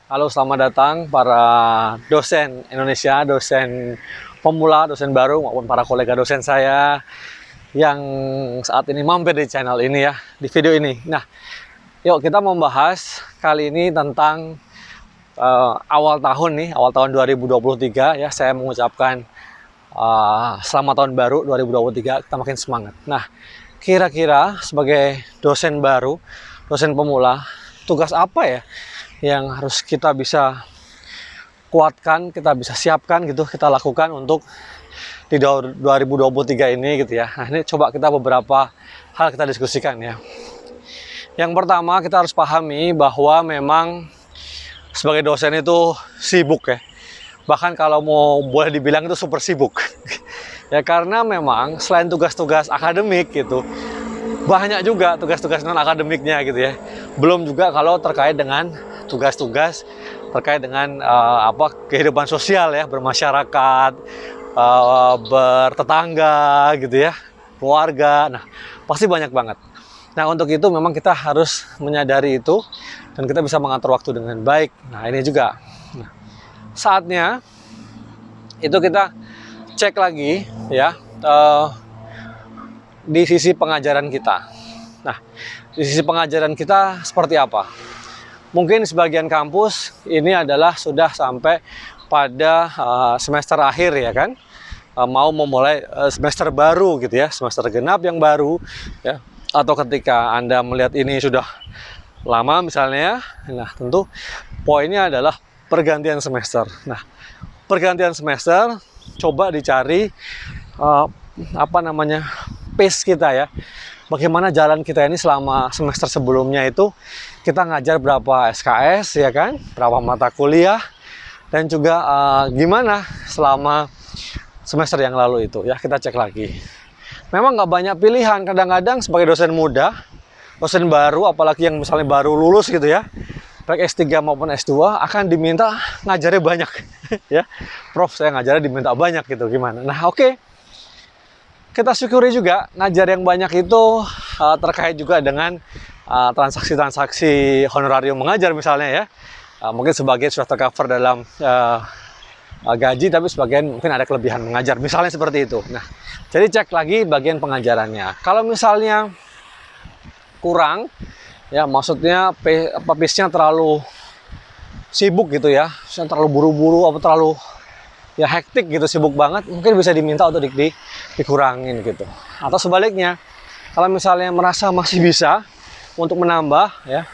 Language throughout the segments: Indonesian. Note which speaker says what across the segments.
Speaker 1: Halo, selamat datang para dosen Indonesia, dosen pemula, dosen baru, maupun para kolega dosen saya yang saat ini mampir di channel ini ya, di video ini. Nah, yuk kita membahas kali ini tentang awal tahun nih, awal tahun 2023 ya. Saya mengucapkan selamat tahun baru 2023, kita makin semangat. Nah, kira-kira sebagai dosen baru, dosen pemula, tugas apa ya yang harus kita bisa kuatkan, kita bisa siapkan gitu, kita lakukan untuk di 2023 ini gitu ya. Nah, ini coba kita beberapa hal kita diskusikan ya. Yang pertama, kita harus pahami bahwa memang sebagai dosen itu sibuk ya. Bahkan kalau mau boleh dibilang itu super sibuk. Ya, karena memang selain tugas-tugas akademik gitu, banyak juga tugas-tugas non akademiknya gitu ya. Belum juga kalau terkait dengan tugas-tugas terkait dengan kehidupan sosial ya, bermasyarakat, bertetangga gitu ya, keluarga. Nah, pasti banyak banget. Nah, untuk itu memang kita harus menyadari itu dan kita bisa mengatur waktu dengan baik. Nah, ini juga saatnya itu kita cek lagi ya di sisi pengajaran kita. Nah, di sisi pengajaran kita seperti apa? Mungkin sebagian kampus ini adalah sudah sampai pada semester akhir ya kan, mau memulai semester baru gitu ya, semester genap yang baru ya. Atau ketika Anda melihat ini sudah lama misalnya, nah tentu poinnya adalah pergantian semester. Nah, pergantian semester coba dicari pace kita ya. Bagaimana jalan kita ini selama semester sebelumnya itu kita ngajar berapa SKS ya kan, berapa mata kuliah, dan juga gimana selama semester yang lalu itu ya, kita cek lagi. Memang nggak banyak pilihan, kadang-kadang sebagai dosen muda, dosen baru, apalagi yang misalnya baru lulus gitu ya, baik S3 maupun S2 akan diminta ngajarnya banyak ya. Prof, saya ngajarnya diminta banyak gitu, gimana? Nah, oke. Kita syukuri juga ngajar yang banyak itu terkait juga dengan transaksi-transaksi honorarium mengajar misalnya ya. Mungkin sebagian sudah tercover dalam gaji, tapi sebagian mungkin ada kelebihan mengajar, misalnya seperti itu. Nah, jadi cek lagi bagian pengajarannya. Kalau misalnya kurang, ya maksudnya pace-nya terlalu sibuk gitu ya, terlalu buru-buru atau terlalu ya hektik gitu, sibuk banget, mungkin bisa diminta untuk dikurangin gitu. Atau sebaliknya, kalau misalnya merasa masih bisa untuk menambah ya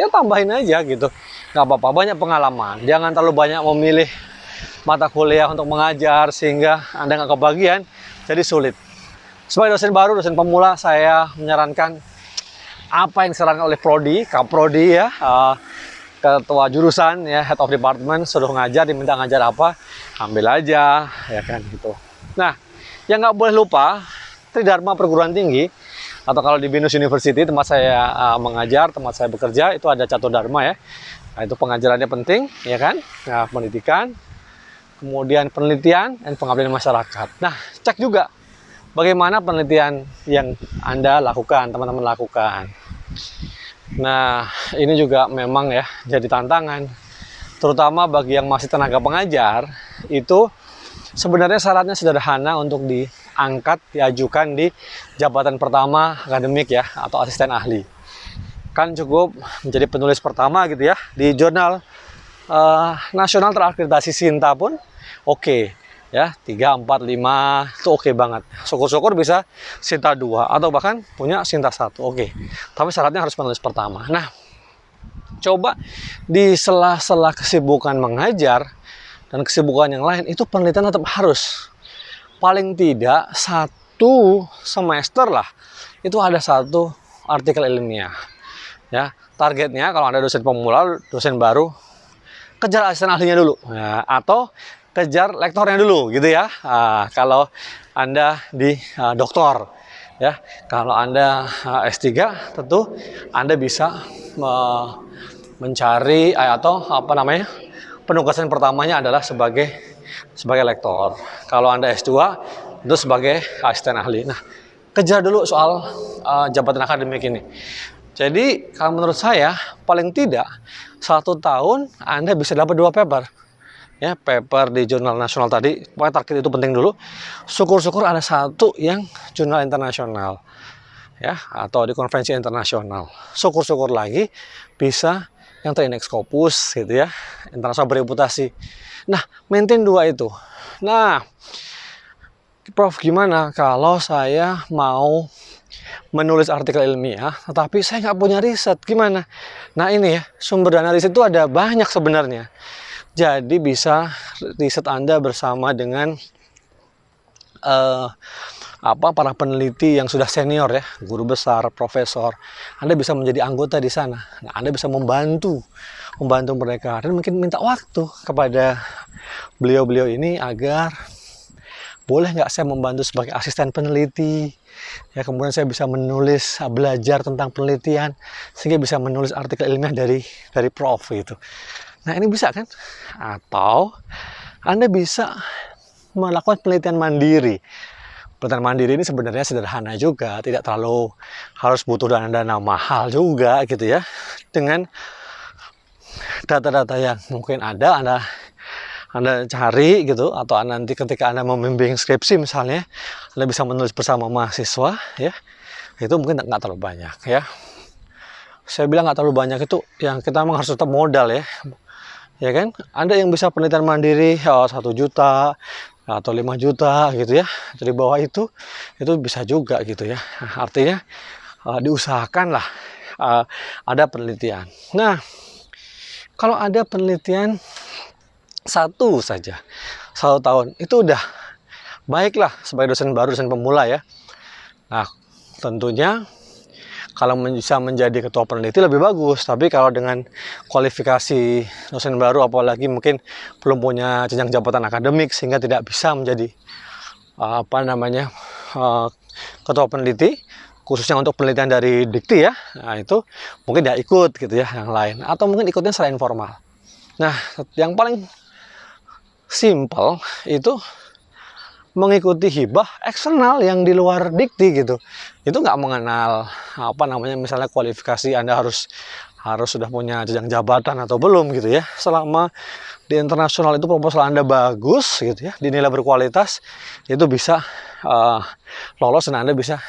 Speaker 1: tambahin aja gitu, nggak apa-apa, banyak pengalaman. Jangan terlalu banyak memilih mata kuliah untuk mengajar sehingga Anda nggak kebagian, jadi sulit. Sebagai dosen baru, dosen pemula, saya menyarankan apa yang disarankan oleh Prodi, Kaprodi ya, ketua jurusan ya, head of department, suruh ngajar, diminta ngajar apa, ambil aja ya kan gitu. Nah, yang nggak boleh lupa, Tridharma Perguruan Tinggi, atau kalau di Binus University tempat saya mengajar, tempat saya bekerja, itu ada Catur Dharma ya. Nah, itu pengajarannya penting ya kan. Nah, pendidikan, kemudian penelitian dan pengabdian masyarakat. Nah, cek juga bagaimana penelitian yang Anda lakukan, teman-teman lakukan. Nah, ini juga memang ya jadi tantangan, terutama bagi yang masih tenaga pengajar. Itu sebenarnya syaratnya sederhana untuk diangkat, diajukan di jabatan pertama akademik ya, atau asisten ahli. Kan cukup menjadi penulis pertama gitu ya di jurnal nasional terakreditasi Sinta pun oke. Ya, 3, 4, 5 itu oke banget. Syukur-syukur bisa Sinta 2 atau bahkan punya Sinta 1. Oke. Tapi syaratnya harus penulis pertama. Nah, coba di sela-sela kesibukan mengajar dan kesibukan yang lain, itu penelitian tetap harus. Paling tidak 1 semester lah itu ada 1 artikel ilmiah. Ya, targetnya kalau Anda dosen pemula, dosen baru, kejar asisten ahlinya dulu ya, atau kejar lektornya dulu gitu ya. Kalau Anda di doktor ya, kalau Anda S3 tentu Anda bisa mencari atau penugasan pertamanya adalah sebagai lektor. Kalau Anda S2 itu sebagai asisten ahli. Nah, kejar dulu soal jabatan akademik ini. Jadi kalau menurut saya paling tidak 1 tahun Anda bisa dapat 2 paper. Ya, paper di jurnal nasional tadi, pokoknya target itu penting dulu. Syukur-syukur ada 1 yang jurnal internasional, ya, atau di konferensi internasional. Syukur-syukur lagi bisa yang TINEX Scopus gitu ya, internasional bereputasi. Nah, maintain 2 itu. Nah, Prof, gimana kalau saya mau menulis artikel ilmiah, tetapi saya nggak punya riset, gimana? Nah ini ya, sumber dana riset itu ada banyak sebenarnya. Jadi bisa riset Anda bersama dengan para peneliti yang sudah senior ya, guru besar, profesor. Anda bisa menjadi anggota di sana. Nah, Anda bisa membantu mereka dan mungkin minta waktu kepada beliau-beliau ini agar boleh nggak saya membantu sebagai asisten peneliti, ya, kemudian saya bisa menulis, belajar tentang penelitian sehingga bisa menulis artikel ilmiah dari Prof gitu. Nah ini bisa kan? Atau Anda bisa melakukan penelitian mandiri. Penelitian mandiri ini sebenarnya sederhana juga, tidak terlalu harus butuh dana mahal juga gitu ya. Dengan data-data yang mungkin ada, Anda cari gitu, atau nanti ketika Anda membimbing skripsi misalnya, Anda bisa menulis bersama mahasiswa ya, itu mungkin nggak terlalu banyak ya. Saya bilang nggak terlalu banyak itu yang kita memang harus tetap modal ya kan. Anda yang bisa penelitian mandiri 1 juta atau 5 juta gitu ya, dari bawah itu bisa juga gitu ya. Nah, artinya diusahakan lah ada penelitian. Nah, kalau ada penelitian 1 saja 1 tahun itu udah baiklah sebagai dosen baru, dosen pemula ya. Nah tentunya kalau bisa menjadi ketua peneliti lebih bagus, tapi kalau dengan kualifikasi dosen baru, apalagi mungkin belum punya jenjang jabatan akademik sehingga tidak bisa menjadi ketua peneliti, khususnya untuk penelitian dari dikti ya, nah itu mungkin tidak ikut gitu ya yang lain, atau mungkin ikutnya secara informal. Nah yang paling simple itu mengikuti hibah eksternal yang di luar dikti gitu. Itu nggak mengenal misalnya kualifikasi Anda harus sudah punya jenjang jabatan atau belum gitu ya. Selama di internasional itu proposal Anda bagus gitu ya, dinilai berkualitas, itu bisa lolos dan Anda bisa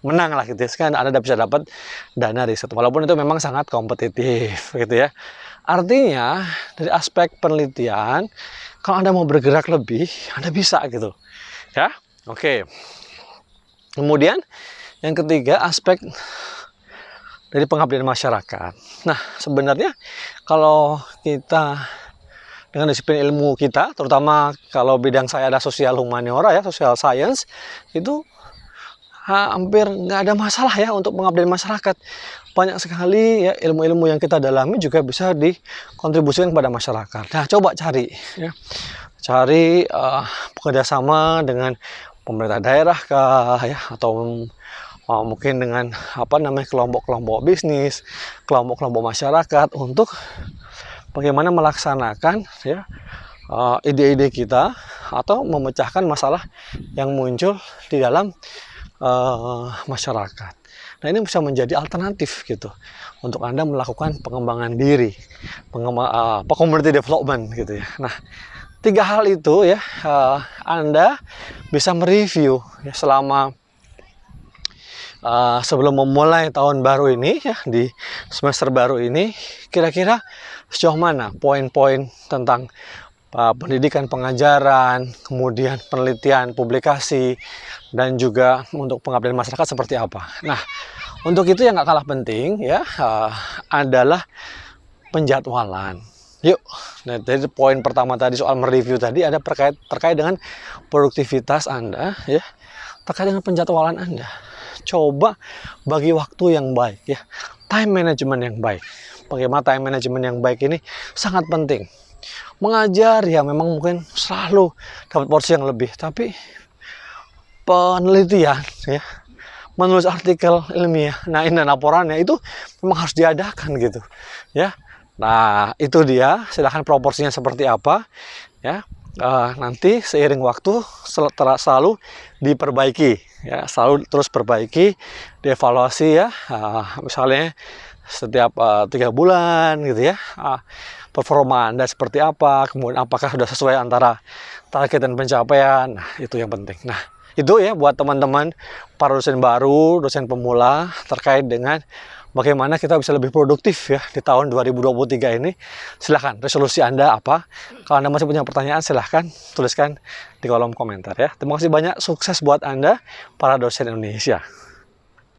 Speaker 1: menang lah gitu ya. Sekarang Anda bisa dapat dana riset, walaupun itu memang sangat kompetitif gitu ya. Artinya dari aspek penelitian, kalau Anda mau bergerak lebih, Anda bisa gitu ya. Oke. Kemudian yang ketiga, aspek dari pengabdian masyarakat. Nah sebenarnya kalau kita dengan disiplin ilmu kita, terutama kalau bidang saya ada sosial humaniora ya, social science, itu hampir nggak ada masalah ya untuk pengabdian masyarakat. Banyak sekali ya ilmu-ilmu yang kita dalami juga bisa dikontribusikan kepada masyarakat. Nah coba cari ya, bekerjasama dengan pemerintah daerah kah ya, atau mungkin dengan kelompok-kelompok bisnis, kelompok-kelompok masyarakat, untuk bagaimana melaksanakan ya ide-ide kita atau memecahkan masalah yang muncul di dalam masyarakat. Nah ini bisa menjadi alternatif gitu untuk Anda melakukan pengembangan diri, community development gitu ya. Nah 3 hal itu ya Anda bisa mereview ya selama sebelum memulai tahun baru ini ya, di semester baru ini, kira-kira sejauh mana poin-poin tentang pendidikan, pengajaran, kemudian penelitian, publikasi, dan juga untuk pengabdian masyarakat seperti apa. Nah untuk itu yang nggak kalah penting ya adalah penjadwalan. Yuk, nah dari poin pertama tadi soal mereview tadi ada terkait dengan produktivitas Anda ya, terkait dengan penjadwalan Anda. Coba bagi waktu yang baik ya, time management yang baik. Bagaimana time management yang baik ini sangat penting. Mengajar ya memang mungkin selalu dapat porsi yang lebih, tapi penelitian ya, menulis artikel ilmiah, nah ini laporannya itu memang harus diadakan gitu ya. Nah itu dia, silahkan proporsinya seperti apa ya. nanti seiring waktu selalu diperbaiki ya, selalu terus perbaiki, dievaluasi ya, misalnya setiap 3 bulan gitu ya, performa Anda seperti apa, kemudian apakah sudah sesuai antara target dan pencapaian. Nah, itu yang penting. Nah, itu ya buat teman-teman para dosen baru, dosen pemula, terkait dengan bagaimana kita bisa lebih produktif ya di tahun 2023 ini. Silahkan, resolusi Anda apa? Kalau Anda masih punya pertanyaan, silahkan tuliskan di kolom komentar ya. Terima kasih banyak, sukses buat Anda para dosen Indonesia.